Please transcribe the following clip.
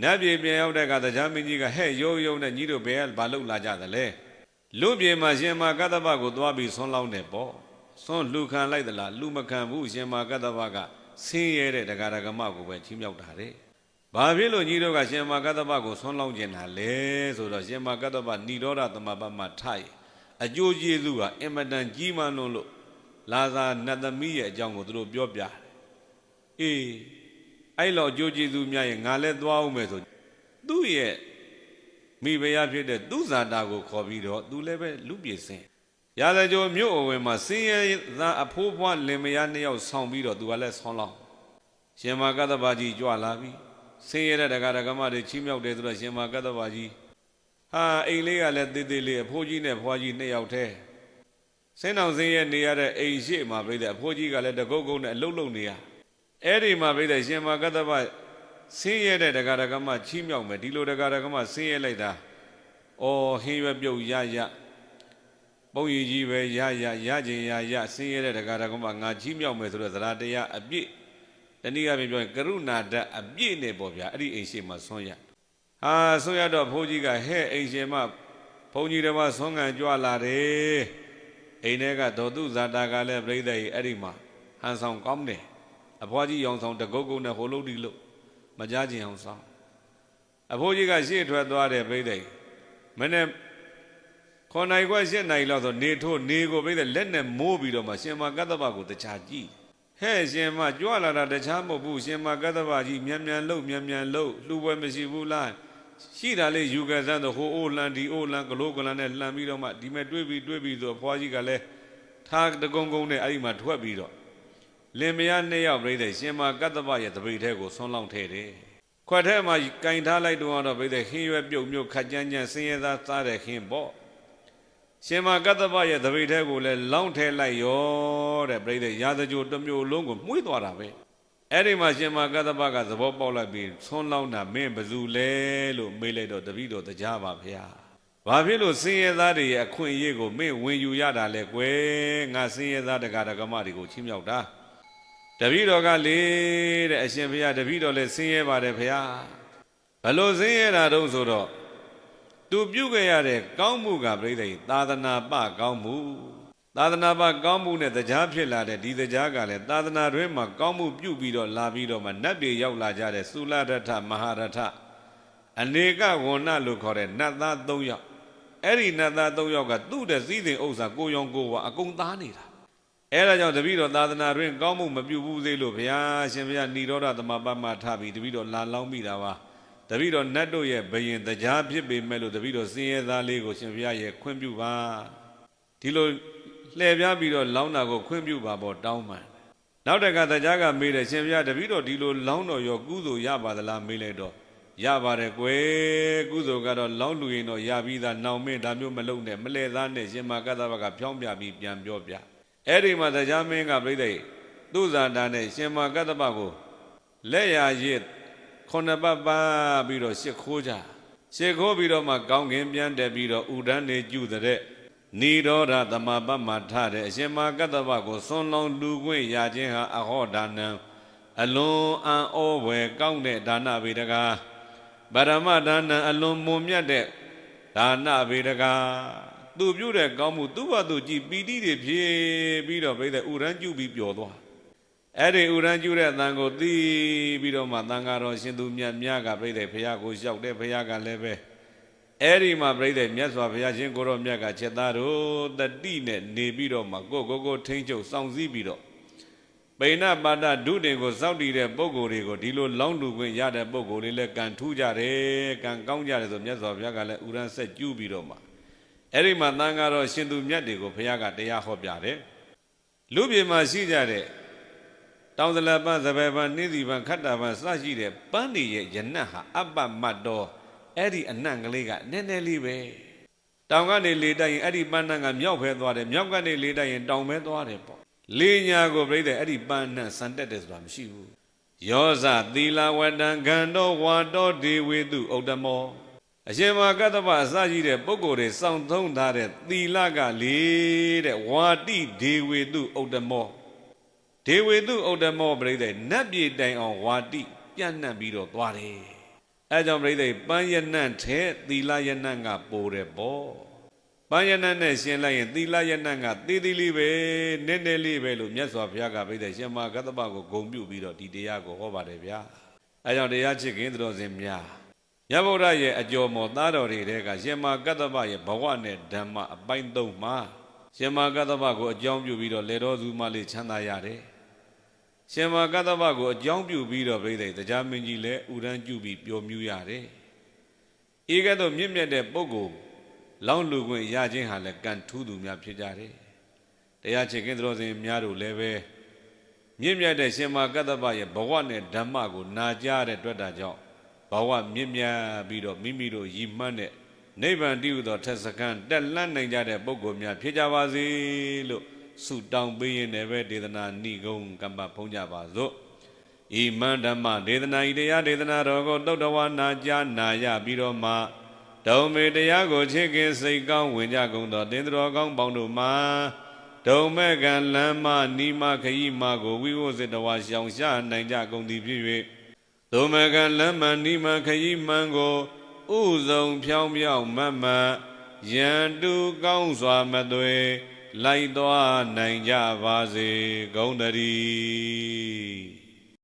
နတ်ပြည်ပြန်ရောက်တဲ့အခါတရားမင်းကြီးကဟဲ့ရုံရုံနဲ့ညီတို့ဘယ်ဘာလုပ်လာကြသလဲလူပြေမှာရှင်မာကတ္တဗကိုသွားပြီးဆွန်းလောင်းတယ်ပေါ့ဆွန်းလူခံလိုက်သလားလူမခံဘူးရှင်မာကတ္တဗကဆင်းရဲတဲ့တရားဓမ္မကိုပဲချီးမြှောက်တာတဲ့ဘာဖြစ်လို့ညီတို့ကရှင်မာကတ္တဗကိုဆွန်းလောင်းကျင်တာလဲဆိုတော့ရှင်မာကတ္တဗဏိရောဓသမပမထရအကျိုးကျေးဇူးကအင်မတန်ကြီးမားလွန်းလို့လာဇာနတ်သမီးရဲ့အကြောင်းကိုသူတို့ပြောပြတယ်အေးအဲ့လိုအကျိုးကျေးဇူးများရင်ငါလည်းသွားအောင်မယ်ဆိုသူ့ရဲ့မိဖုရားဖြစ်တဲ့သူဇာတာကိုခေါ်ပြီးတော့သူလည်းပဲလူပြေစင်ရာဇဂိုမြို့အဝင်မှာစင်းရဲသားအဖိုးဖွားလင်မယားနှစ်ယောက်ဆောင်ပြီးတော့သူကလည်းဆောင်းလောင်းရှင်မာကတ္တဗကြီးကြွလာပြီစင်းရဲတဲ့တရားဓမ္မတွေချီးမြှောက်တယ်ဆိုတော့ရှင်မာကတ္တဗကြီးဟာအိမ်လေးကလည်းတေးသေးလေးအဖိုးကြီးနဲ့ဖွားကြီးနှစ်ယောက်တည်းစင်းအောင်စင်းရဲနေရတဲ့အိမ်ရှိမှာပြိတဲ့အဖိုးကြီးကလည်းတကုတ်ကုတ်နဲ့အလုတ်လုတ်နေရအဲ့ဒီမှာပြိတဲ့ရှင်မာကတ္တဗဆင်းရဲတဲ့တရားဓမ္မချီးမြှောက်မယ်ဒီလိုတရားဓမ္မဆင်းရဲလိုက်တာအော်ဟင်းရွက်ပြုတ်ရရပုံရည်ကြီးပဲရခြင်းရဆင်းရဲတဲ့တရားဓမ္မငါချီးမြှောက်မယ်ဆိုတော့သရတရားအပြည့်တနည်းအားဖြင့်ပြောရင်ကရုဏာဓာတ်အပြည့်နဲ့ပေါ့ဗျာအဲ့ဒီအိမ်ရှိမှာဆွမ်းရဟာဆွမ်းရတော့ဘိုးကြီးကဟဲ့အိမ်ရှင်မဘုန်းကြီးတစ်ပါးဆွမ်းခံကြွလာတယ်အိမ်ထဲကဒေါတုဇာတာကလည်းပြိဿကြီးအဲ့ဒီမှာဟန်ဆောင်ကောင်းတယ်အဖွားကြီးရောင်ဆောင်တကုတ်ကုတ်နဲ့ဟိုလုံးဒီလို့မကြားခြင်းအောင်ဆောင်အဖိုးကြီးကရှေ့ထွက်သွားတယ်ပြိဿကြီးမနေ့9 နိုင်ခွဲ10 နိုင်လောက်ဆိုနေထိုးနေကိုပြိဿလက်နဲ့မိုးပြီးတော့မှရှင်မာကတ္တဗကိုတခြားကြည့်ဟဲ့ရှင်မကြွလာတာတခြားမဟုတ်ဘူးရှင်မာကတ္တဗကြီးမြန်လှုပ်လှူပွဲမရှိဘူးလားရှိတာလေးယူခဲ့စမ်းတော့ဟိုအိုးလန်ဒီအိုးလန်ကလိုးကလန်နဲ့လှန်ပြီးတော့မှဒီမဲ့တွေးပြီးဆိုအဖွားကြီးကလည်းထားတကုန်းနဲ့အဲ့ဒီမှာထွက်ပြီးတော့လင်မယားနှစ်ယောက်ပြိဿရှင်မာကတ္တဗရဲ့တပိတ်ထဲကိုဆွန်းလောင်းထဲတယ်ခွက်ထဲမှာကင်ထားလိုက်တော့ပြိဿခင်းရွက်ပြုတ်မြို့ခက်ကြမ်းဆင်းရဲသားစားတဲ့ခင်းပေါ့ရှင်မာကတ္တဗရဲ့တပိတ်ထဲကိုလည်းလောင်းထဲလိုက်ရောတဲ့ပြိဿရာဇဂိုတစ်မျိုးလုံးကိုမှုေးသွားတာပဲအဲ့ဒီမှာရှင်မာကတ္တဗကသဘောပေါက်လိုက်ပြီးဆွန်းလောင်းတာမင်းဘယ်သူလဲလို့မေးလိုက်တော့တပည့်တော်တရားပါဗျာဘာဖြစ်လို့ဆင်းရဲသားတွေရဲ့အခွင့်အရေးကိုမင်းဝင်ယူရတာလဲကွယ်ငါဆင်းရဲသားတရားဓမ္မတွေကိုချီးမြှောက်တာတပည့်တော်ကလေတဲ့အရှင်ဘုရားတပည့်တော်လည်းဆင်းရဲပါတယ်ဘုရားဘလို့ဆင်းရဲတာတုံးဆိုတော့သူပြုခဲ့ရတဲ့ကောင်းမှုကပြိဿသာသနာပကောင်းမှုသာသနာပကောင်းမှုနဲ့တရားဖြစ်လာတဲ့ဒီတရားကလည်းသာသနာတွင်မှာကောင်းမှုပြုပြီးတော့လာပြီးတော့မှနတ်ပြည်ရောက်လာကြတဲ့သုလရထမဟာရထအနေကဝဏ္ဏလို့ခေါ်တဲ့နတ်သား3 ယောက်အဲ့ဒီနတ်သား3 ယောက်ကသူ့တဲ့စည်းစိမ်ဥစ္စာကိုရောင်ကိုဝါအကုန်သားနေတာအဲ့ဒါကြောင့်တပည့်တော်သာသနာတွင်ကောင်းမှုမပြုဘူးသေးလို့ဘုရားရှင်ဘုရားဏိရောဓသမပမထပြီးတပည့်တော်လာလောင်းမိတာပါတပည့်တော်နတ်တို့ရဲ့ဘယင်တရားဖြစ်ပေမဲ့လို့တပည့်တော်စင်းရဲသားလေးကိုရှင်ဘုရားရဲ့ခွင့်ပြုပါဒီလိုလှည့်ပြားပြီးတော့လောင်းတာကိုခွင့်ပြုပါပေါ့တောင်းပန်နောက်တခါတရားကမေးတယ်ရှင်ဘုရားတပည့်တော်ဒီလိုလောင်းတော်ရောကုသိုလ်ရပါသလားမေးလိုက်တော့ရပါတယ်ကွယ်ကုသိုလ်ကတော့လောင်းလူရင်တော့ရပြီးသားနောင်မင်းဒါမျိုးမလုပ်နဲ့မလဲသားနဲ့ရှင်မာကတ္တဗကဖြောင်းပြပြီးပြန်ပြောပြအဲ့ဒီမှာတရားမင်းကပြိဿသူဇာတာနဲ့ရှင်မာကတ္တဗကိုလက်ရရစ်9 ပတ်ပါပြီးတော့ရှ िख ိုးကြရှ िख ိုးပြီးတော့မှကောင်းကင်ပြန်တက်ပြီးတော့ဥဒန်းနေကျုတဲ့ဏိရောဓသမပမထတဲ့အရှင်မာကတ္တဗကိုဆွန်းလောင်းလူခွင့်ရခြင်းဟာအဟောဒါနံအလွန်အံ့ဩဖွယ်ကောင်းတဲ့ဒါနဗေဒကာဗရမဒါနံအလွန်မွန်မြတ်တဲ့ဒါနဗေဒကာသူပြုတဲ့ကောင်းမှုသူ့ဘာသူကြည်ပီတိတွေဖြည့်ပြီးတော့ပြိဿဥရန်ကျုပြီးပျော်သွားအဲ့ဒီဥရန်ကျုတဲ့အတန်ကိုသိပြီးတော့မှသံဃာတော်ရှင်သူမြတ်များကပြိဿဘုရားကိုလျှောက်တယ်ဘုရားကလည်းပဲအဲ့ဒီမှာပြိဿမြတ်စွာဘုရားရှင်ကိုရောမြတ်ကချက်သားတို့တတိနဲ့နေပြီးတော့မှကိုထိန်းချုပ်စောင့်စည်းပြီးတော့ပိဏပါဒဒုတင်ကိုစောင့်တည်တဲ့ပုဂ္ဂိုလ်တွေကိုဒီလိုလောင်းလူခွင့်ရတဲ့ပုဂ္ဂိုလ်တွေလည်းကံထူးကြတယ်ကံကောင်းကြတယ်ဆိုမြတ်စွာဘုရားကလည်းဥရန်ဆက်ကျူးပြီးတော့မှအဲ့ဒီမှာသံဃာတော်ရှင်သူမြတ်တွေကိုဘုရားကတရားဟောပြတယ်လူပြည်မှာရှိကြတဲ့တောင်သလပန်းစပယ်ပန်းနှင်းစီပန်းခတ္တပန်းစရှိတဲ့ပန်းတွေရဲ့ယနတ်ဟာအပ္ပမတ်တော်အဲ့ဒီအနံ့ကလေးကနည်းနည်းလေးပဲတောင်ကနေလေတိုက်ရင်အဲ့ဒီပန်းနှံကမြောက်ဖဲသွားတယ်မြောက်ကနေလေတိုက်ရင်တောင်ပဲသွားတယ်ပေါ့လေညာကိုပြိတဲ့အဲ့ဒီပန်းနှံစံတက်တယ်ဆိုတာမရှိဘူးယောဇသီလဝတ္တံဂန္တောဝါတောဒေဝေတုဥဒ္ဓမောအရှင်မာကတ္တဗအစရှိတဲ့ပုဂ္ဂိုလ်တွေစောင့်သုံးထားတဲ့သီလကလေတဲ့ဝါတိဒေဝေတုဥဒ္ဓမောဒေဝေတုဥဒ္ဓမောပြိတဲ့နတ်ပြည်တိုင်အောင်ဝါတိပြန့်နှံ့ပြီးတော့သွားတယ် အဲကြောင့်ပြိဿပန်းရနံ့ထဲသီလရနံ့ကပိုတယ်ပေါ့ပန်းရနံ့နဲ့ရှင်းလိုက်ရင်သီလရနံ့ကသေးသေးလေးပဲနည်းနည်းလေးပဲလို့မြတ်စွာဘုရားကပြိဿရှင်မကတ္တပကိုဂုံပြုပြီးတော့ဒီတရားကိုဟောပါတယ်ဗျာအဲကြောင့်တရားချစ်ခင်သူတော်စင်များမြတ်ဗုဒ္ဓရဲ့အကျော်မော်သားတော်တွေတဲကရှင်မကတ္တပရဲ့ဘဝနဲ့ဓမ္မအပိုင်း၃မှာရှင်မကတ္တပကိုအကြောင်းပြုပြီးတော့လေတော်စုမလေးချမ်းသာရတယ်ရှင်မကတ္တပကိုအကြောင်းပြုပြီးတော့ပြိဿတရားမင်းကြီးလည်းဥရန်ကျူပြီးပျော်မြူးရတယ်ဤကဲ့သို့မြင့်မြတ်တဲ့ပုဂ္ဂိုလ်လောင်းလူခွင့်ရခြင်းဟာလည်းကံထူးသူများဖြစ်ကြတယ်တရားချစ်ခင်သူတော်စင်များတို့လည်းပဲမြင့်မြတ်တဲ့ရှင်မကတ္တပရဲ့ဘဝနဲ့ဓမ္မကိုနာကြားတဲ့အတွက်ဒါကြောင့်ဘဝမြင့်မြတ်ပြီးတော့မိမိတို့ရည်မှန်းတဲ့နိဗ္ဗာန်တည်ဟူသောထက်စကံတက်လှမ်းနိုင်ကြတဲ့ပုဂ္ဂိုလ်များဖြစ်ကြပါစေလို့ဆုတောင်းပေးရင်လည်းပဲဒေသနာဏိဂုံကမ္မဖုံးကြပါစို့ဤမန္ဓမ္မဒေသနာဤတရားဒေသနာတော်ကိုတုတ်တော်ဝါနာကြားနာရပြီးတော့မှဒုံမေတရားကိုချစ်ခင်စိတ်ကောင်းဝင်ကြကုန်သောသင်္တော်ကောင်းပေါင်းတို့မှာဒုံမဲ့ကံလမ်းမနီမခရီးမကိုဝိဝစေတဝါရှောင်ရှားနိုင်ကြကုန်သည်ဖြစ်၍ဒုံမဲ့ကံလမ်းမနီမခရီးမှန်ကိုဥဆုံးဖြောင်းဖြောင်းမတ်မတ်ရန်တူကောင်းစွာမသွေလိုက်သွားနိုင်ကြပါစေကုန်သတည်း